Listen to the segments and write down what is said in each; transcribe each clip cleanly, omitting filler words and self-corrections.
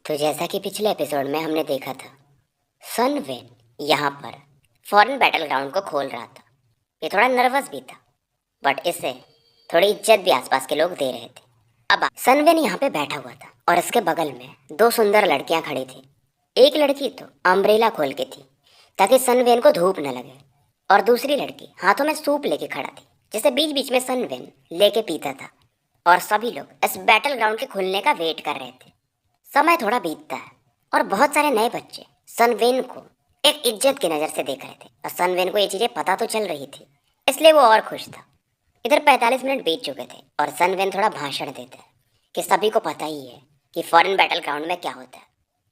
तो जैसा कि पिछले एपिसोड में हमने देखा था, सन वेन यहाँ पर फॉरेन बैटल ग्राउंड को खोल रहा था। ये थोड़ा नर्वस भी था, बट इसे थोड़ी इज्जत भी आसपास के लोग दे रहे थे। अब सन वेन यहाँ पे बैठा हुआ था और इसके बगल में दो सुंदर लड़कियां खड़ी थी। एक लड़की तो अम्ब्रेला खोल के थी ताकि सन वेन को धूप न लगे, और दूसरी लड़की हाथों में सूप लेके खड़ा थी जिसे बीच बीच में सन वेन लेके पीता था। और सभी लोग इस बैटल ग्राउंड के खुलने का वेट कर रहे थे। समय थोड़ा बीतता है और बहुत सारे नए बच्चे सनवेन को एक इज्जत की नज़र से देख रहे थे, और सनवेन को ये चीज़ें पता तो चल रही थी, इसलिए वो और खुश था। इधर 45 मिनट बीत चुके थे और सनवेन थोड़ा भाषण देता है कि सभी को पता ही है कि फॉरेन बैटल ग्राउंड में क्या होता है,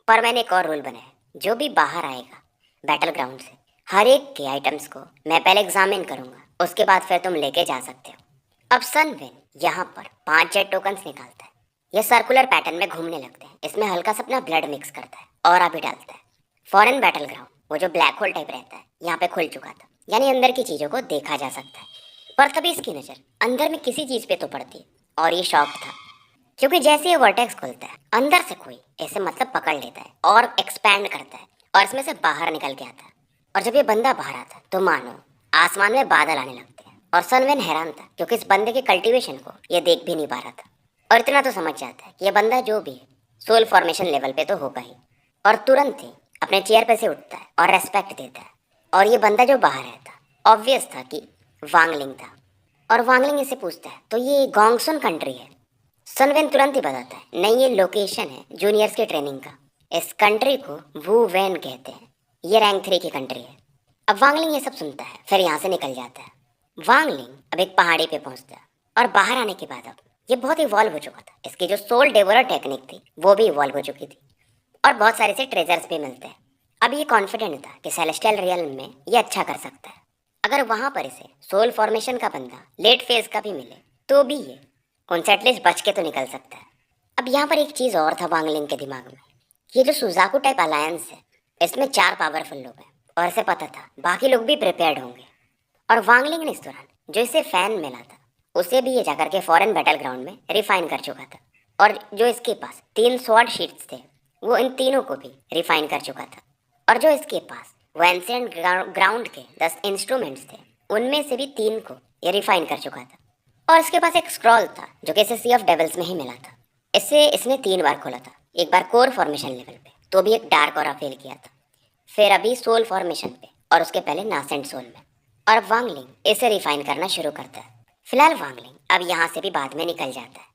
पर मैंने एक और रूल बनाया। जो भी बाहर आएगा बैटल ग्राउंड से, हर एक के आइटम्स को मैं पहले एग्जामिन करूंगा, उसके बाद फिर तुम लेके जा सकते हो। अब सनवेन यहाँ पर 5 जेट टोकन्स निकालता है। ये सर्कुलर पैटर्न में घूमने लगते हैं। इसमें हल्का सा अपना ब्लड मिक्स करता है और भी डालता है। फॉरेन बैटल ग्राउंड, वो जो ब्लैक होल टाइप रहता है, यहाँ पे खुल चुका था, यानी अंदर की चीज़ों को देखा जा सकता है। पर तभी इसकी नज़र अंदर में किसी चीज़ पे तो पड़ती है, और ये शॉक था क्योंकि जैसे ये वर्टेक्स खुलता है, अंदर से कोई ऐसे मतलब पकड़ लेता है और एक्सपैंड करता है और इसमें से बाहर निकल के आता है। और जब ये बंदा बाहर आता है तो मानो आसमान में बादल आने लगते हैं। और सनवेन हैरान था क्योंकि इस बंदे के कल्टीवेशन को ये देख भी नहीं पा रहा था, और इतना तो समझ जाता है कि ये बंदा जो भी है सोल फॉर्मेशन लेवल पे तो होगा ही। और तुरंत ही अपने चेयर पे से उठता है और रेस्पेक्ट देता है। और ये बंदा जो बाहर है था, ऑब्वियस था कि वांगलिंग था। और वांगलिंग इसे पूछता है तो ये गोंगसुन कंट्री है। सनवेन तुरंत ही बताता है नहीं, ये लोकेशन है जूनियर्स के ट्रेनिंग का। इस कंट्री को वू वैन कहते हैं, ये रैंक 3 की कंट्री है। अब वांगलिंग ये सब सुनता है, फिर यहाँ से निकल जाता है। वांगलिंग अब एक पहाड़ी पे पहुंचता है और बाहर आने के बाद अब ये बहुत इवॉल्व हो चुका था। इसकी जो सोल डेवलर टेक्निक थी वो भी इवॉल्व हो चुकी थी, और बहुत सारे से ट्रेजर्स भी मिलते हैं। अब ये कॉन्फिडेंट था कि सेलेस्टियल रियल्म में ये अच्छा कर सकता है। अगर वहाँ पर इसे सोल फॉर्मेशन का बंदा लेट फेज का भी मिले तो भी ये उनसे एटलीस्ट बच के तो निकल सकता है। अब यहाँ पर एक चीज़ और था वांगलिंग के दिमाग में, ये जो सुजाकू टाइप अलायंस है, इसमें 4 पावरफुल लोग हैं, और इसे पता था बाकी लोग भी प्रिपेयर्ड होंगे। और वांगलिंग ने इस दौरान जो इसे फैन मिला था उसे भी ये जाकर के फॉरेन बैटल ग्राउंड में रिफाइन कर चुका था। और जो इसके पास 3 स्वॉर्ड शीट्स थे वो इन तीनों को भी रिफाइन कर चुका था। और जो इसके पास वो एंशिएंट ग्राउंड के 10 इंस्ट्रूमेंट्स थे उनमें से भी 3 को ये रिफाइन कर चुका था। और इसके पास एक स्क्रॉल था जो कि इसे सी ऑफ डेविल्स में ही मिला था। इसे इसने 3 बार खोला था, एक बार कोर फॉर्मेशन लेवल पे तो भी एक डार्क और फेल किया था, फिर अभी सोल फॉर्मेशन पे, और उसके पहले नासेंट सोल में। और अब वांगलिंग इसे रिफाइन करना शुरू करता है। फिलहाल वांगलिंग अब यहाँ से भी बाद में निकल जाता है।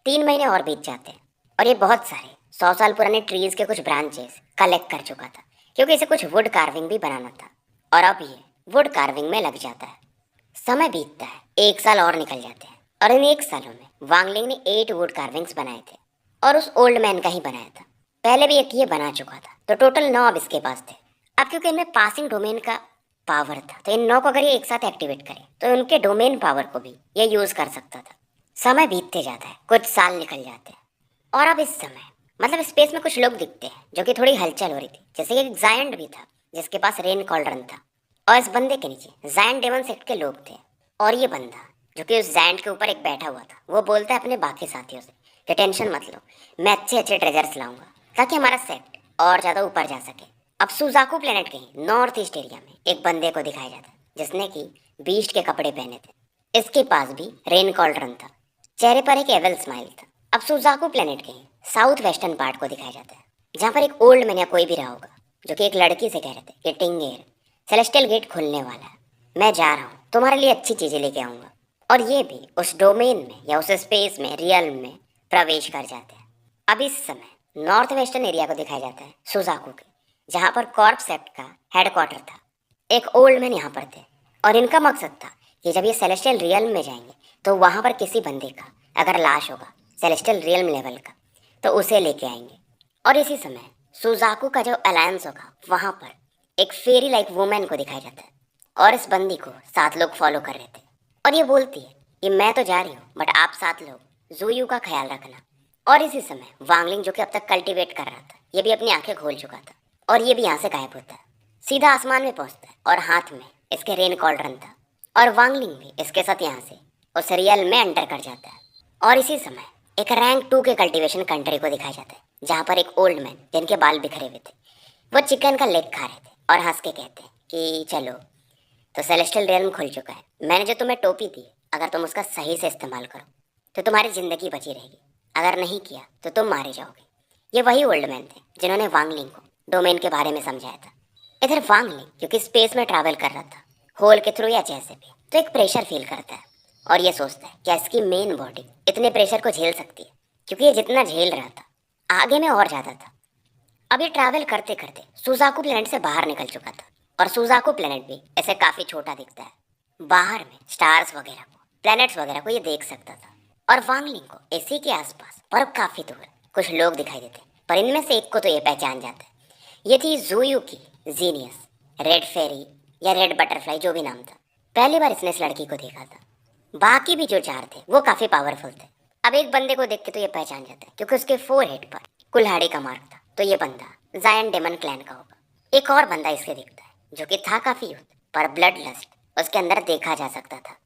3 महीने और बीत जाते हैं और ये बहुत सारे 100 साल पुराने ट्रीज के कुछ ब्रांचेस कलेक्ट कर चुका था क्योंकि इसे कुछ वुड कार्विंग भी बनाना था, और अब ये वुड कार्विंग में लग जाता है। समय बीतता है, 1 साल और निकल जाते हैं, और इन 1 सालों में वांगलिंग ने 8 वुड कार्विंग्स बनाए थे, और उस ओल्ड मैन का ही बनाया था। पहले भी एक ये बना चुका था, तो टोटल 9 अब इसके पास थे। अब क्योंकि इनमें पासिंग डोमेन का पावर था तो इन 9 को अगर ये एक साथ एक्टिवेट करे तो उनके डोमेन पावर को भी ये यूज़ कर सकता था। समय बीतते जाता है, कुछ साल निकल जाते हैं, और अब इस समय मतलब स्पेस में कुछ लोग दिखते हैं जो कि थोड़ी हलचल हो रही थी। जैसे एक जायंट भी था जिसके पास रेन कॉल्ड्रन था, और इस बंदे के नीचे जायंट डेमन सेक्ट के लोग थे। और ये बंदा जो कि उस जायंट के ऊपर एक बैठा हुआ था वो बोलता है अपने बाकी साथियों से कि टेंशन मत लो, मैं अच्छे अच्छे ट्रेजर्स लाऊंगा ताकि हमारा सेट और ज़्यादा ऊपर जा सके। अब सुजाकू प्लेनेट के ही नॉर्थ ईस्ट एरिया में एक बंदे को दिखाया जाता है जिसने कि बीस्ट के कपड़े पहने थे। इसके पास भी रेन कॉल्ड्रन था, चेहरे पर एक एवल स्माइल था। अब सुजाकू प्लेनेट के ही साउथ वेस्टर्न पार्ट को दिखाया जाता है जहाँ पर एक ओल्ड मैन या कोई भी रहा होगा जो कि एक लड़की से कह रहे थे कि टिंगेर, सेलेस्टियल गेट खुलने वाला है, मैं जा रहा हूँ, तुम्हारे लिए अच्छी चीज़ें लेके आऊँगा। और ये भी उस डोमेन में या उस स्पेस में रियल में प्रवेश कर जाते हैं। अब इस समय नॉर्थ वेस्टर्न एरिया को दिखाया जाता है सुजाकू के, जहाँ पर कॉर्प सेप्ट का हेडक्वार्टर था। एक ओल्ड मैन यहाँ पर थे, और इनका मकसद था कि जब ये सेलेस्टियल रियल्म में जाएंगे तो वहाँ पर किसी बंदे का अगर लाश होगा सेलेस्टियल रियल्म लेवल का तो उसे लेके आएंगे। और इसी समय सुजाकू का जो अलायंस होगा वहाँ पर एक फेरी लाइक वुमेन को दिखाया जाता है, और इस बंदी को 7 लोग फॉलो कर रहे थे। और ये बोलती है कि मैं तो जा रही हूँ बट आप 7 लोग जूयू का ख्याल रखना। और इसी समय वांगलिंग जो कि अब तक कल्टीवेट कर रहा था ये भी अपनी आंखें खोल चुका था, और ये भी यहाँ से गायब होता है, सीधा आसमान में पहुँचता है, और हाथ में इसके रेन कॉल्ड्रन था। और वांगलिंग भी इसके साथ यहाँ से उस रियल में एंटर कर जाता है। और इसी समय एक रैंक 2 के कल्टीवेशन कंट्री को दिखाया जाता है जहाँ पर एक ओल्ड मैन जिनके बाल बिखरे हुए थे वो चिकन का लेग खा रहे थे और हंस के कहते हैं कि चलो, तो सेलेस्टियल रियल्म खुल चुका है। मैंने जो तुम्हें टोपी दी, अगर तुम उसका सही से इस्तेमाल करो तो तुम्हारी ज़िंदगी बची रहेगी, अगर नहीं किया तो तुम मारे जाओगे। ये वही ओल्ड मैन थे जिन्होंने वांगलिंग को डोमेन के बारे में समझाया था। इधर वांगलिंग क्योंकि स्पेस में ट्रैवल कर रहा था, होल के थ्रू या जैसे भी, तो एक प्रेशर फील करता है और ये सोचता है क्या इसकी मेन बॉडी इतने प्रेशर को झेल सकती है, क्योंकि ये जितना झेल रहा था आगे में और ज़्यादा था। अब ये ट्रैवल करते करते सुजाकू प्लेनेट से बाहर निकल चुका था और सुजाकू प्लेनेट भी ऐसे काफ़ी छोटा दिखता है। बाहर में स्टार्स वगैरह को, प्लैनेट्स वगैरह को ये देख सकता था। और वांगलिंग को इसी के आसपास पर अब काफ़ी दूर कुछ लोग दिखाई देते, पर इनमें से एक को तो ये पहचान जाता है। ये थी ज़ूयू की जीनियस, रेड फेरी या रेड बटरफ्लाई, जो भी नाम था। पहली बार इसने इस लड़की को देखा था। बाकी भी जो चार थे वो काफ़ी पावरफुल थे। अब एक बंदे को देख के तो ये पहचान जाता है क्योंकि उसके फोरहेड पर कुल्हाड़ी का मार्क था, तो ये बंदा जायन डेमन क्लैन का होगा। एक और बंदा इसके दिखता है जो कि था काफ़ी यूथ, पर ब्लड लस्ट उसके अंदर देखा जा सकता था।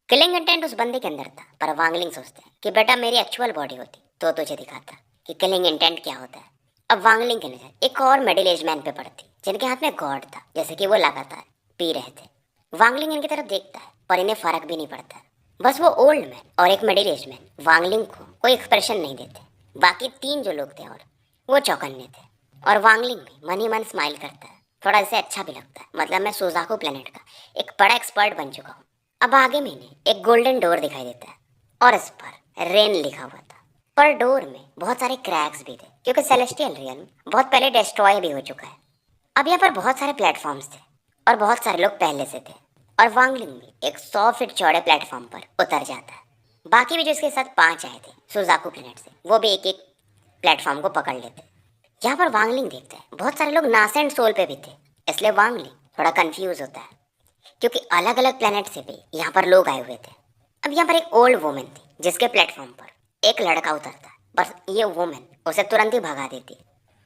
किलिंग इंटेंट उस बंदे के अंदर था, पर वांगलिंग सोचते हैं कि बेटा मेरी एक्चुअल बॉडी होती तो तुझे दिखाता कि किलिंग इंटेंट क्या होता है। अब वांगलिंग की नजर एक और मिडिल एज मैन पे पड़ती जिनके हाथ में गॉड था, जैसे कि वो लगातार पी रहे थे। वांगलिंग इनकी तरफ देखता है पर इन्हें फर्क भी नहीं पड़ता। बस वो ओल्ड मैन और एक मिडिल एज मैन वांगलिंग को कोई एक्सप्रेशन नहीं देते। बाकी तीन जो लोग थे और वो चौकन्ने थे, और वांगलिंग भी मन ही मन स्माइल करता है। थोड़ा इसे अच्छा भी लगता है, मतलब मैं सुजाकू प्लेनेट का एक बड़ा एक्सपर्ट बन चुका हूँ। अब आगे में इन्हें एक गोल्डन डोर दिखाई देता है और इस पर रेन लिखा हुआ था, पर डोर में बहुत सारे क्रैक्स भी थे क्योंकि सेलेस्टियल रियल्म बहुत पहले डिस्ट्रॉय भी हो चुका है। अब यहाँ पर बहुत सारे प्लेटफॉर्म्स थे और बहुत सारे लोग पहले से थे, और वांगलिंग भी एक 100 फीट चौड़े प्लेटफॉर्म पर उतर जाता है। बाकी भी जो इसके साथ 5 आए थे सुजाकू प्लेनेट से, वो भी एक एक प्लेटफॉर्म को पकड़ लेते। यहाँ पर वांगलिंग देखते हैं बहुत सारे लोग नासेंट सोल पे भी थे, इसलिए वांगलिंग थोड़ा कंफ्यूज होता है क्योंकि अलग अलग प्लेनेट से भी यहाँ पर लोग आए हुए थे। अब यहाँ पर एक ओल्ड वुमेन थी जिसके प्लेटफॉर्म पर एक लड़का उतरता है, बस ये वुमेन उसे तुरंत ही भगा देती है।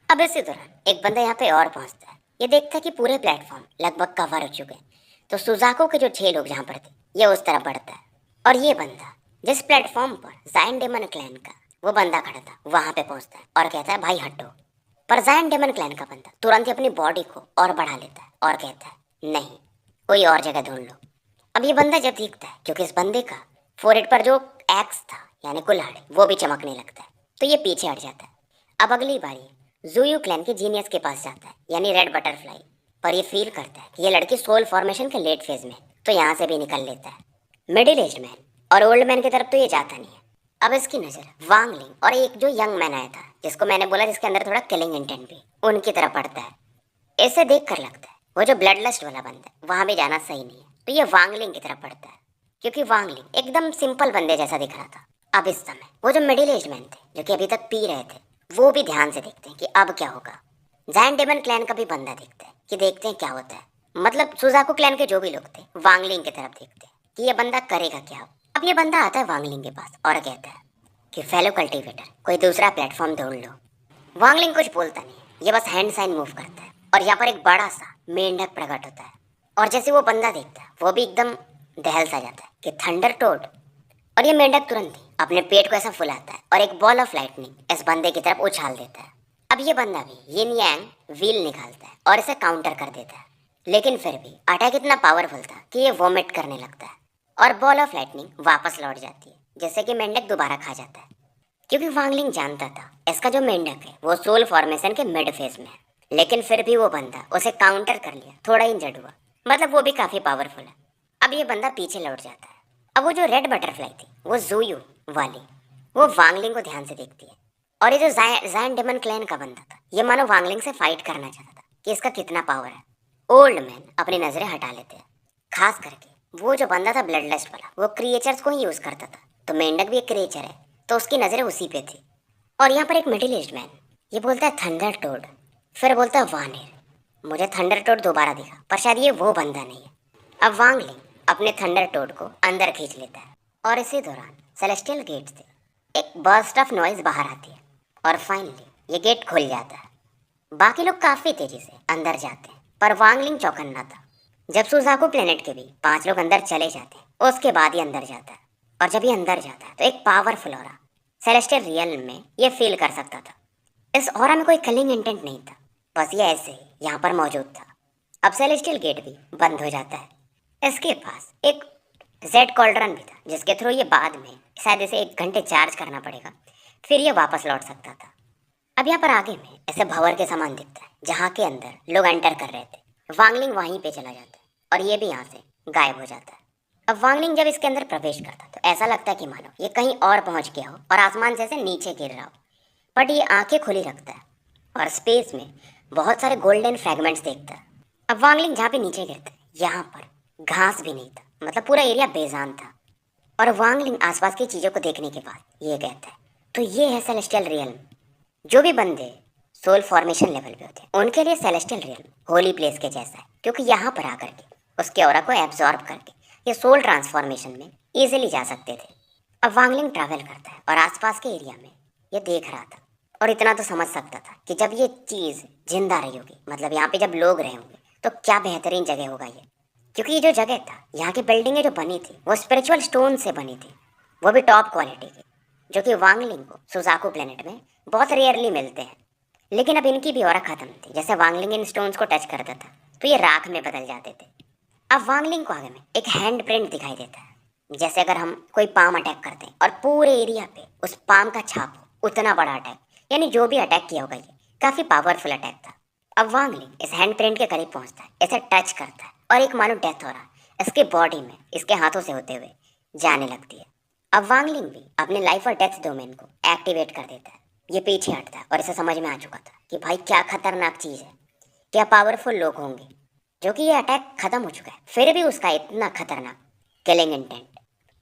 अब इसी दौरान एक बंदा यहाँ पे और पहुँचता है। ये देखता है कि पूरे प्लेटफॉर्म लगभग कवर हो चुके हैं, तो सुजाको के जो 6 लोग जहाँ पर थे ये उस तरफ बढ़ता है, और ये बंदा जिस प्लेटफॉर्म पर जायन डेमन क्लैन का वो बंदा खड़ा था वहाँ पे पहुँचता है और कहता है भाई हटो। पर जायन डेमन क्लैन का बंदा तुरंत ही अपनी बॉडी को और बढ़ा लेता है और कहता है नहीं, कोई और जगह ढूंढ लो। अब ये बंदा जब दिखता है, क्योंकि इस बंदे का फोरहेड पर जो एक्स था यानी कुल्हाड़ी वो भी चमकने लगता है, तो ये पीछे हट जाता है। अब अगली बारी ज़ूयू क्लैन के जीनियस के पास जाता है यानी रेड बटरफ्लाई, पर ये फील करता है कि ये लड़की सोल फॉर्मेशन के लेट फेज में, तो यहाँ से भी निकल लेता है। मिडिल एज मैन और ओल्ड मैन की तरफ तो ये जाता नहीं है। अब इसकी नज़र वांगलिंग और एक जो यंग मैन आया था जिसको मैंने बोला जिसके अंदर थोड़ा किलिंग इंटेंट भी, उनकी तरफ पड़ता है। इसे देख कर लगता है वो जो ब्लड लस्ट वाला बंदा है वहाँ भी जाना सही नहीं है, तो ये वांगलिंग की तरफ पड़ता है क्योंकि वांगलिंग एकदम सिंपल बंदे जैसा दिख रहा था। अब इस समय वो जो मिडिल एज मैन थे जो कि अभी तक पी रहे थे वो भी ध्यान से देखते हैं कि अब क्या होगा। जायन डेमन क्लैन का भी बंदा देखता है कि देखते हैं क्या होता है, मतलब सुजाकू क्लैन के जो भी लोग थे वांगलिंग की तरफ देखते हैं कि ये बंदा करेगा क्या। अब ये बंदा आता है वांगलिंग के पास और कहता है कि फेलो कल्टीवेटर कोई दूसरा प्लेटफॉर्म ढूंढ लो। वांगलिंग कुछ बोलता नहीं, ये बस हैंड साइन मूव करता है और यहाँ पर एक बड़ा सा मेंढक प्रकट होता है, और जैसे वो बंदा देखता है वो भी एकदम दहल सा जाता है कि थंडर टोड। और ये मेंढक तुरंत ही अपने पेट को ऐसा फुलाता है और एक बॉल ऑफ लाइटनिंग इस बंदे की तरफ उछाल देता है। अब ये बंदा भी यिन यांग व्हील निकालता है और इसे काउंटर कर देता है, लेकिन फिर भी अटैक इतना पावरफुल था कि ये वोमिट करने लगता है और बॉल ऑफ लाइटनिंग वापस लौट जाती है, जैसे कि मेंढक दोबारा खा जाता है। क्योंकि वांगलिंग जानता था इसका जो मेंढक है वो सोल फॉर्मेशन के मिड फेज में है, लेकिन फिर भी वो बंदा उसे काउंटर कर लिया, थोड़ा इंजर्ड हुआ, मतलब वो भी काफ़ी पावरफुल है। अब ये बंदा पीछे लौट जाता है। अब वो जो रेड बटरफ्लाई थी वो ज़ूयू वाली, वो वांगलिंग को ध्यान से देखती है, और ये जो जायन डेमन क्लैन का बंदा था ये मानो वांगलिंग से फाइट करना चाहता था कि इसका कितना पावर है। ओल्ड मैन अपनी नज़रें हटा लेते हैं, खास करके वो जो बंदा था ब्लड लस्ट वाला, वो क्रिएचर्स को ही यूज़ करता था, तो मेंढक भी एक क्रिएचर है तो उसकी नज़रें उसी पे थी। और यहाँ पर एक मिडिल एज मैन ये बोलता है थंडर टोड, फिर बोलता है वानेर। मुझे थंडर टोड दोबारा दिखा, पर शायद ये वो बंदा नहीं है। अब वांगलिंग अपने थंडर टोड को अंदर खींच लेता है, और इसी दौरान सेलेस्टियल गेट से एक बर्स्ट ऑफ नॉइज बाहर आती है और फाइनली ये गेट खुल जाता है। बाकी लोग काफ़ी तेज़ी से अंदर जाते हैं, पर वांगलिंग चौकन्ना था। जब सुजाकू प्लेनेट के भी 5 लोग अंदर चले जाते हैं उसके बाद ही अंदर जाता है, और जब ये अंदर जाता है तो एक पावरफुल ऑरा सेलेस्टियल रियल में ये फील कर सकता था। इस ऑरा में कोई किलिंग इंटेंट नहीं था, बस ये ऐसे ही यहाँ पर मौजूद था। अब सेलेस्टियल गेट भी बंद हो जाता है। इसके पास एक जेड कॉल्ड्रन भी था, जिसके थ्रू ये बाद में शायद इसे 1 घंटे चार्ज करना पड़ेगा, फिर ये वापस लौट सकता था। अब यहाँ पर आगे में ऐसे भंवर के समान दिखता है, जहाँ के अंदर लोग एंटर कर रहे थे। वांगलिंग वहीं पे चला जाता है और ये भी यहाँ से गायब हो जाता है। अब वांगलिंग जब इसके अंदर प्रवेश करता तो ऐसा लगता है कि मानो ये कहीं और पहुँच गया हो और आसमान से ऐसे नीचे गिर रहा हो, बट ये आंखें खुली रखता है और स्पेस में बहुत सारे गोल्डन फ्रैगमेंट्स देखता है। अब वांगलिंग जहाँ पे नीचे गिरता है, यहाँ पर घास भी नहीं था, मतलब पूरा एरिया बेजान था। और वांगलिंग आसपास की चीज़ों को देखने के बाद ये कहता है, तो ये है सेलेस्टियल रियल्म। जो भी बंदे सोल फॉर्मेशन लेवल पे होते हैं उनके लिए सेलेस्टियल रियल्म होली प्लेस के जैसा है, क्योंकि यहाँ पर आकर के उसके ऑरा को एब्जॉर्ब करके ये सोल ट्रांसफॉर्मेशन में ईजिली जा सकते थे। अब वांगलिंग ट्रैवल करता है और आसपास के एरिया में ये देख रहा था और इतना तो समझ सकता था कि जब ये चीज़ जिंदा रही होगी, मतलब यहाँ पे जब लोग रहे होंगे, तो क्या बेहतरीन जगह होगा ये। क्योंकि ये जो जगह था, यहाँ की बिल्डिंगें जो बनी थी वो स्पिरिचुअल स्टोन से बनी थी, वो भी टॉप क्वालिटी की, जो कि वांगलिंग को सुजाकू प्लेनेट में बहुत रेयरली मिलते हैं। लेकिन अब इनकी भी ऑरा खत्म थी। जैसे वांगलिंग इन स्टोन्स को टच करता था तो ये राख में बदल जाते थे। अब वांगलिंग को आगे में एक हैंड प्रिंट दिखाई देता है, जैसे अगर हम कोई पाम अटैक करते हैं और पूरे एरिया पे उस पाम का छाप हो, उतना बड़ा अटैक, यानी जो भी अटैक किया होगा ये काफ़ी पावरफुल अटैक था। अब वांगलिंग इस हैंड प्रिंट के करीब पहुंचता है, इसे टच करता है और एक मानो डेथ हो रहा है इसके बॉडी में इसके हाथों से होते हुए जाने लगती है। अब वांगलिंग भी अपने लाइफ और डेथ डोमेन को एक्टिवेट कर देता है। ये पीछे हटता है और इसे समझ में आ चुका था कि भाई क्या खतरनाक चीज़ है, क्या पावरफुल लोग होंगे, जो कि ये अटैक खत्म हो चुका है फिर भी उसका इतना खतरनाक किलिंग इंटेंट।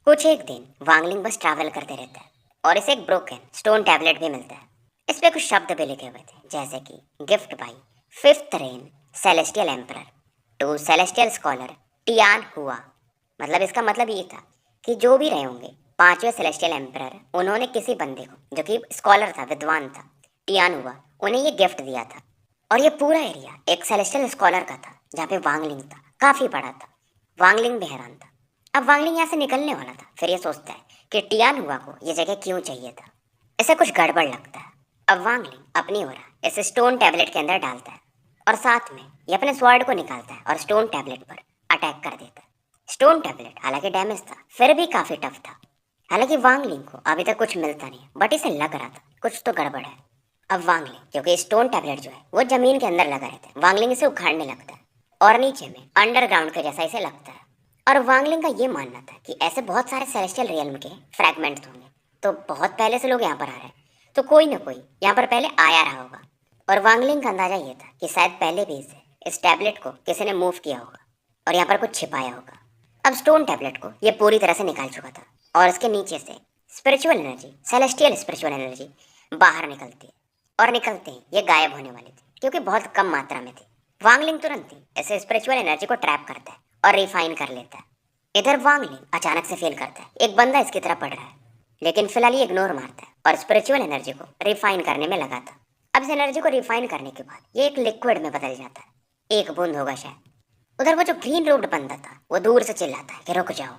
कुछ एक दिन वांगलिंग बस ट्रैवल करते रहता है और इसे एक ब्रोकन स्टोन टैबलेट भी मिलता है। इस पे कुछ शब्द भी लिखे हुए थे, जैसे कि gift by fifth reign celestial emperor to celestial scholar Tian हुआ। मतलब इसका मतलब ये था कि जो भी रहे होंगे 5वें सेलेस्टियल एम्परर, उन्होंने किसी बंदे को जो कि स्कॉलर था, विद्वान था, टियान हुआ, उन्हें ये गिफ्ट दिया था। और ये पूरा एरिया एक सेलेस्टियल स्कॉलर का था, जहाँ पे वांगलिंग था, काफ़ी बड़ा था। वांगलिंग भी हैरान था। अब वांगलिंग यहाँ से निकलने वाला था, फिर ये सोचता है कि टियान हुआ को ये जगह क्यों चाहिए था, इसे कुछ गड़बड़ लगता है। अब वांगलिंग अपनी ओर इसे स्टोन टैबलेट के अंदर डालता है और साथ में ये अपने स्वॉर्ड को निकालता है और स्टोन टैबलेट पर अटैक कर देता है। स्टोन टैबलेट हालांकि डैमेज था, फिर भी काफ़ी टफ था। हालांकि वांगलिंग को अभी तक कुछ मिलता नहीं, बट इसे लग रहा था कुछ तो गड़बड़ है। अब वांगलिंग, क्योंकि स्टोन टैबलेट जो है वो जमीन के अंदर लगा रहता है, वांगलिंग इसे उखाड़ने लगता है और नीचे में अंडरग्राउंड के जैसा इसे लगता है। और वांगलिंग का ये मानना था कि ऐसे बहुत सारे सेलेस्टियल रियल्म के फ्रैगमेंट्स होंगे, तो बहुत पहले से लोग यहाँ पर आ रहे हैं, तो कोई ना कोई यहाँ पर पहले आया रहा होगा। और वांगलिंग का अंदाजा ये था कि शायद पहले भी इसे इस टैबलेट को किसी ने मूव किया होगा और यहाँ पर कुछ छिपाया होगा। अब स्टोन टैबलेट को ये पूरी तरह से निकाल चुका था और इसके नीचे से spiritual energy, celestial spiritual energy बाहर निकलती है और निकलते ही ये गायब होने वाली थी, क्योंकि बहुत कम मात्रा में थी। वांगलिंग तुरंत ही ऐसे स्पिरिचुअल एनर्जी को ट्रैप करता है और रिफाइन कर लेता है। इधर वांगलिंग अचानक से फील करता है एक बंदा इसकी तरफ पड़ रहा है, लेकिन फिलहाल ये इग्नोर मारता है और स्पिरिचुअल एनर्जी को रिफाइन करने में लगा था। अब इस एनर्जी को रिफाइन करने के बाद ये एक लिक्विड में बदल जाता है, एक बूंद होगा शायद। उधर वो जो ग्रीन रोड बंदा था वो दूर से चिल्लाता है कि रुक जाओ,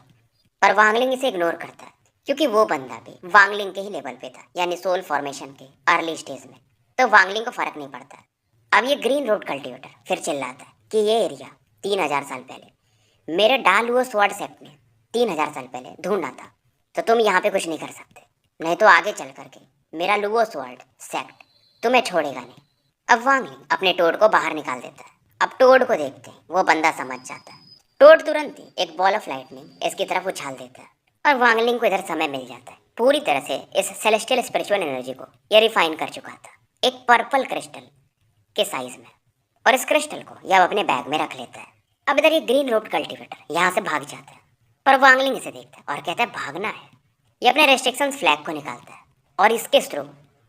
पर वांगलिंग इसे इग्नोर करता है, क्योंकि वो बंदा भी वांगलिंग के ही लेवल पे था, यानी सोल फॉर्मेशन के अर्ली स्टेज में, तो वांगलिंग को फर्क नहीं पड़ता है। अब ये ग्रीन रोड कल्टीवेटर फिर चिल्लाता है कि ये एरिया 3000 साल पहले मेरे डाल हुए स्वॉर्ड सेक्ट ने 3000 साल पहले ढूंढा था, तो तुम यहाँ पे कुछ नहीं कर सकते, नहीं तो आगे चल करके मेरा लुओ स्वॉर्ड सेक्ट तुम्हें छोड़ेगा नहीं। अब वांगलिंग अपने टोड को बाहर निकाल देता है। अब टोड को देखते ही वो बंदा समझ जाता है। टोड तुरंत ही एक बॉल ऑफ लाइटनिंग इसकी तरफ उछाल देता है और वांगलिंग को इधर समय मिल जाता है। पूरी तरह से इस सेलेस्टियल स्पिरिचुअल एनर्जी को ये रिफाइन कर चुका था एक पर्पल क्रिस्टल के साइज में, और इस क्रिस्टल को यह अपने बैग में रख लेता है। अब इधर ये ग्रीन रोड कल्टीवेटर यहाँ से भाग जाता है, पर वांगलिंग इसे देखता है और कहता है भागना है। ये अपने रेस्ट्रिक्शंस फ्लैग को निकालता है और इसके थ्रू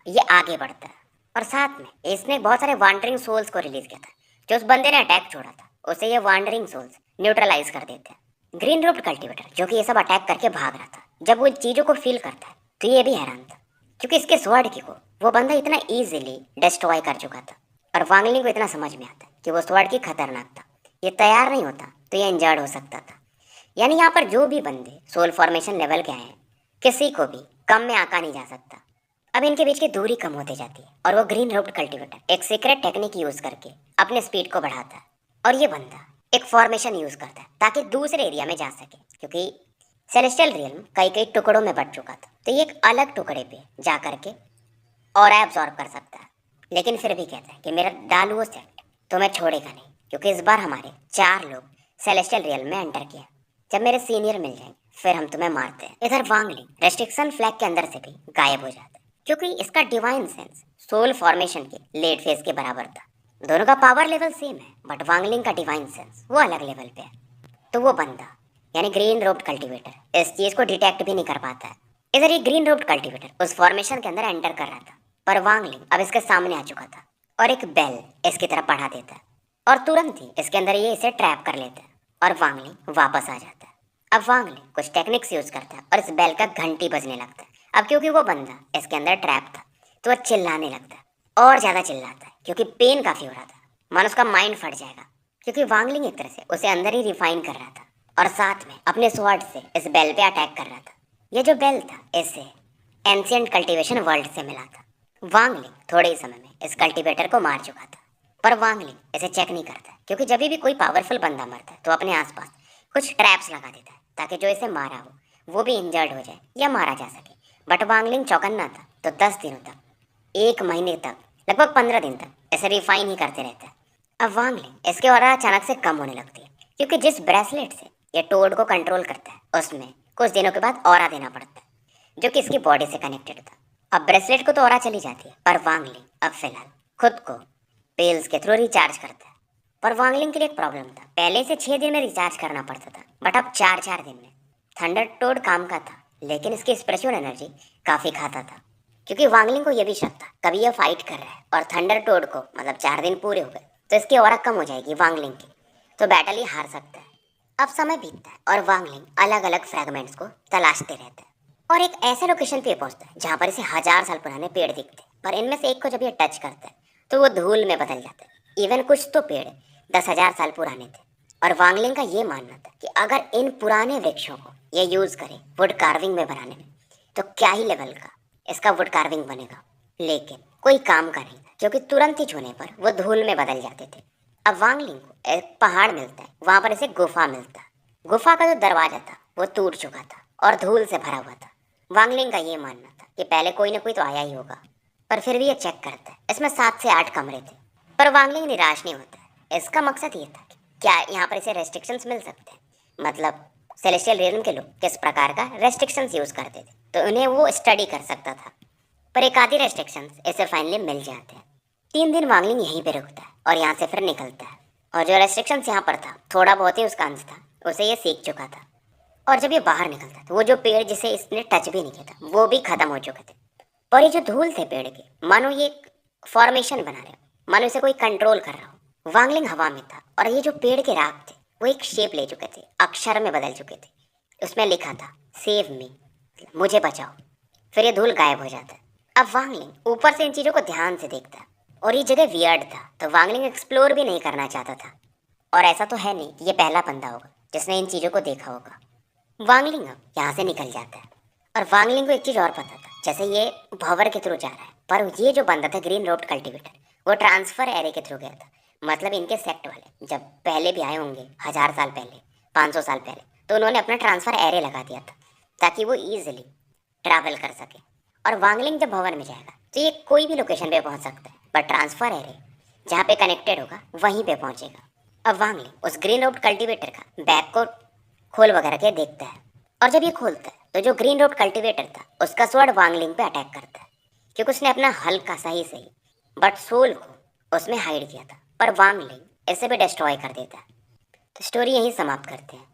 ये आगे बढ़ता है, और साथ में इसने बहुत सारे वांडरिंग सोल्स को रिलीज किया था। जो उस बंदे ने अटैक छोड़ा था उसे ये वांडरिंग सोल्स न्यूट्रलाइज कर देते हैं। ग्रीन रोड कल्टीवेटर जो कि ये सब अटैक करके भाग रहा था, जब वो चीज़ों को फील करता है तो ये भी हैरान था, क्योंकि इसके स्वॉर्ड की को वो बंदा इतना ईजिली डिस्ट्रॉय कर चुका था। और वांगलिंग को इतना समझ में आता है कि वो स्वॉर्ड की खतरनाक था, ये तैयार नहीं होता तो ये इंजर्ड हो सकता था। यानी यहाँ पर जो भी बंदे सोल फॉर्मेशन लेवल के आए हैं, किसी को भी कम में आका नहीं जा सकता। अब इनके बीच की दूरी कम होती जाती है और वो ग्रीन रूट कल्टीवेटर एक सीक्रेट टेक्निक यूज करके अपने स्पीड को बढ़ाता है। और ये बंदा एक फॉर्मेशन यूज करता है ताकि दूसरे एरिया में जा सके, क्योंकि सेलेस्टियल रियल्म कई कई टुकड़ों में बट चुका था, तो ये एक अलग टुकड़े पे जा करके और एब्जॉर्ब कर सकता है। लेकिन फिर भी कहता है कि मेरा डालू सेट तुम्हें छोड़ेगा नहीं, क्योंकि इस बार हमारे 4 लोग सेलेस्टियल रियल में एंटर किया। जब मेरे सीनियर मिल जाएंगे फिर हम तुम्हें मारते हैं। इधर वांगलिंग रेस्ट्रिक्शन फ्लैग के अंदर से भी गायब हो जाता है, क्योंकि इसका डिवाइन सेंस सोल फॉर्मेशन के लेट फेज के बराबर था। दोनों का पावर लेवल सेम है, बट वांगलिंग का डिवाइन सेंस वो अलग लेवल पे है। तो वो बंदा यानी ग्रीन रोड कल्टीवेटर इस चीज को डिटेक्ट भी नहीं कर पाता है। इधर ये ग्रीन रोड कल्टीवेटर उस फॉर्मेशन के अंदर एंटर कर रहा था, पर वांगलिंग अब इसके सामने आ चुका था और एक बेल इसकी तरफ बढ़ा देता है और तुरंत ही इसके अंदर ये इसे ट्रैप कर लेता है और वांगलिंग वापस आ जाता है। अब वांगलिंग कुछ टेक्निक्स यूज करता है और इस बेल का घंटी बजने लगता है। अब क्योंकि वो बंदा इसके अंदर ट्रैप था तो वो चिल्लाने लगता है और ज्यादा चिल्लाता है, क्योंकि पेन काफी हो रहा था, मन उसका माइंड फट जाएगा, क्योंकि वांगलिंग एक तरह से उसे अंदर ही रिफाइन कर रहा था और साथ में अपने स्वॉर्ड से इस बेल पे अटैक कर रहा था। ये जो बेल था इसे एंशिएंट कल्टीवेशन वर्ल्ड से मिला था। वांगलिंग थोड़े ही समय में इस कल्टीवेटर को मार चुका था, पर वांगलिंग इसे चेक नहीं करता, क्योंकि जब भी कोई पावरफुल बंदा मरता है तो अपने आसपास कुछ ट्रैप्स लगा देता है ताकि जो इसे मारा हो वो भी इंजर्ड हो जाए या मारा जा सके। बट वांगलिंग चौकन्ना था, तो 10 दिनों तक, 1 महीने तक, लगभग 15 दिन तक इसे रिफाइन ही करते रहता है। अब वांगलिंग इसके ऑरा अचानक से कम होने लगती है, क्योंकि जिस ब्रेसलेट से ये टोड को कंट्रोल करता है उसमें कुछ दिनों के बाद ऑरा देना पड़ता है, जो कि इसकी बॉडी से कनेक्टेड था। अब ब्रेसलेट को तो ऑरा चली जाती है, पर वांगलिंग अब फिलहाल खुद को पेल्स के थ्रू रिचार्ज करता है। पर वांगलिंग के लिए एक प्रॉब्लम था, पहले से 6 दिन में रिचार्ज करना पड़ता था, बट अब 4-4 दिन में। थंडर टोड काम का था, लेकिन इसकी स्पिरिचुअल एनर्जी काफ़ी खाता था, क्योंकि वांगलिंग को यह भी शक था कभी यह फाइट कर रहा है और थंडर टोड को मतलब 4 दिन पूरे हो गए तो इसकी ऑरा कम हो जाएगी वांगलिंग की, तो बैटल ही हार सकता है। अब समय बीतता है और वांगलिंग अलग अलग फ्रैगमेंट्स को तलाशते रहता है और एक ऐसे लोकेशन पे पहुंचता है जहां पर इसे 1000 साल पुराने पेड़ दिखते हैं, पर इनमें से एक को जब ये टच करता है तो वो धूल में बदल जाता है। इवन कुछ तो पेड़ 10,000 साल पुराने थे और वांगलिंग का ये मानना था कि अगर इन पुराने वृक्षों को ये यूज करे वुड कार्विंग में बनाने में तो क्या ही लेवल का इसका वुड कार्विंग बनेगा। लेकिन कोई काम का नहीं था, क्योंकि तुरंत ही छूने पर वो धूल में बदल जाते थे। अब वांगलिंग को एक पहाड़ मिलता है, वहां पर इसे गुफा मिलता है। गुफा का जो दरवाजा था वो टूट चुका था और धूल से भरा हुआ था। वांगलिंग का ये मानना था कि पहले कोई ना कोई तो आया ही होगा, पर फिर भी ये चेक करता है। इसमें 7 से 8 कमरे थे, पर वांगलिंग निराश नहीं होता है। इसका मकसद ये था कि क्या यहाँ पर इसे रेस्ट्रिक्शंस मिल सकते हैं, मतलब सेलेस्टियल रियल्म के लोग किस प्रकार का रेस्ट्रिक्शंस यूज करते थे, तो उन्हें वो स्टडी कर सकता था। पर एक आधी रेस्ट्रिक्शंस इसे फाइनली मिल जाते हैं। 3 दिन वांगलिंग यहीं पे रुकता है और यहाँ से फिर निकलता है, और जो रेस्ट्रिक्शंस यहाँ पर था थोड़ा बहुत ही उसका अंश था, उसे ये सीख चुका था। और जब ये बाहर निकलता था वो जो पेड़ जिसे इसने टच भी नहीं किया था वो भी खत्म हो चुके थे। और ये जो धूल थे पेड़ के, मानो ये एक फॉर्मेशन बना रहे हो, मानो इसे कोई कंट्रोल कर रहा हो। वांगलिंग हवा में था और ये जो पेड़ के राग थे वो एक शेप ले चुके थे, अक्षर में बदल चुके थे। उसमें लिखा था सेव मी, मुझे बचाओ। फिर ये धूल गायब हो जाता है। अब वांगलिंग ऊपर से इन चीज़ों को ध्यान से देखता है और ये जगह वियर्ड था, तो वांगलिंग एक्सप्लोर भी नहीं करना चाहता था। और ऐसा तो है नहीं कि ये पहला बंदा होगा जिसने इन चीज़ों को देखा होगा। वांगलिंग अब यहाँ से निकल जाता है और वांगलिंग को एक चीज़ और पता था, जैसे ये भंवर के थ्रू जा रहा है, पर ये जो बंदा था ग्रीन रोड कल्टीवेटर वो ट्रांसफर एरे के थ्रू गया था। मतलब इनके सेक्ट वाले जब पहले भी आए होंगे 1000 साल पहले, 500 साल पहले, तो उन्होंने अपना ट्रांसफर एरे लगा दिया था ताकि वो ईजिली ट्रैवल कर सके। और वांगलिंग जब भंवर में जाएगा तो ये कोई भी लोकेशन पे पहुंच सकता है, पर ट्रांसफर एरे जहाँ पे कनेक्टेड होगा वहीं पे पहुंचेगा। अब वांगलिंग उस ग्रीन रोड कल्टीवेटर का बैग को खोल वगैरह के देखता है, और जब ये खोलता है तो जो ग्रीन रोड कल्टीवेटर था उसका स्वॉर्ड वांगलिंग पे अटैक करता है, क्योंकि उसने अपना हल्का सही बट सोल को उसमें हाइड किया था। पर वांगलिंग इसे भी डिस्ट्रॉय कर देता है। तो स्टोरी यहीं समाप्त करते हैं।